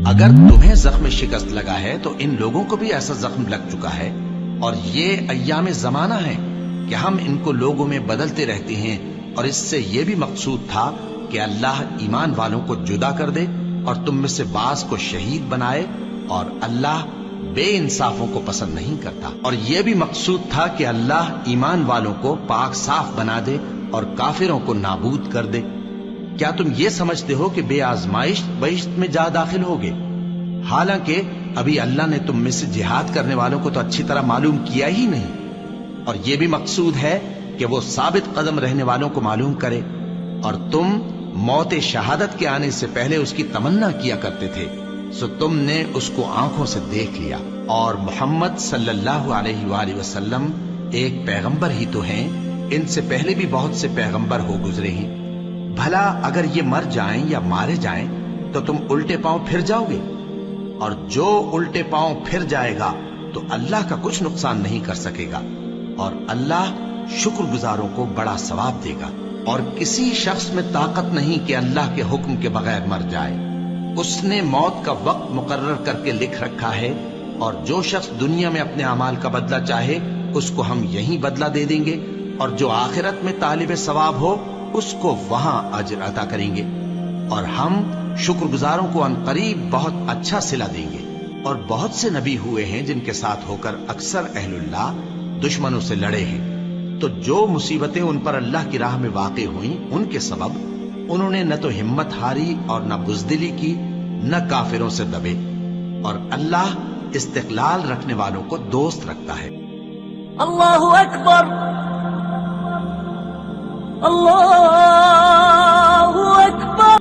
اگر تمہیں زخم شکست لگا ہے تو ان لوگوں کو بھی ایسا زخم لگ چکا ہے، اور یہ ایام زمانہ ہے کہ ہم ان کو لوگوں میں بدلتے رہتے ہیں، اور اس سے یہ بھی مقصود تھا کہ اللہ ایمان والوں کو جدا کر دے اور تم میں سے بعض کو شہید بنائے، اور اللہ بے انصافوں کو پسند نہیں کرتا۔ اور یہ بھی مقصود تھا کہ اللہ ایمان والوں کو پاک صاف بنا دے اور کافروں کو نابود کر دے۔ کیا تم یہ سمجھتے ہو کہ بے آزمائش بہشت میں جا داخل ہوگے؟ حالانکہ ابھی اللہ نے تم میں سے جہاد کرنے والوں کو تو اچھی طرح معلوم کیا ہی نہیں، اور یہ بھی مقصود ہے کہ وہ ثابت قدم رہنے والوں کو معلوم کرے، اور تم موت شہادت کے آنے سے پہلے اس کی تمنا کیا کرتے تھے، سو تم نے اس کو آنکھوں سے دیکھ لیا۔ اور محمد صلی اللہ علیہ وآلہ وسلم ایک پیغمبر ہی تو ہیں، ان سے پہلے بھی بہت سے پیغمبر ہو گزرے ہیں۔ بھلا اگر یہ مر جائیں یا مارے جائیں تو تم الٹے پاؤں پھر جاؤ گے؟ اور جو الٹے پاؤں پھر جائے گا تو اللہ کا کچھ نقصان نہیں کر سکے گا، اور اللہ شکر گزاروں کو بڑا ثواب دے گا۔ اور کسی شخص میں طاقت نہیں کہ اللہ کے حکم کے بغیر مر جائے، اس نے موت کا وقت مقرر کر کے لکھ رکھا ہے، اور جو شخص دنیا میں اپنے اعمال کا بدلہ چاہے اس کو ہم یہیں بدلہ دے دیں گے، اور جو آخرت میں طالب ثواب ہو اس کو وہاں اجر عطا کریں گے، اور ہم شکر گزاروں کو عنقریب بہت اچھا صلہ دیں گے۔ اور بہت سے نبی ہوئے ہیں جن کے ساتھ ہو کر اکثر اہل اللہ دشمنوں سے لڑے ہیں، تو جو مصیبتیں ان پر اللہ کی راہ میں واقع ہوئیں ان کے سبب انہوں نے نہ تو ہمت ہاری اور نہ بزدلی کی، نہ کافروں سے دبے، اور اللہ استقلال رکھنے والوں کو دوست رکھتا ہے۔ اللہ اکبر، اللہ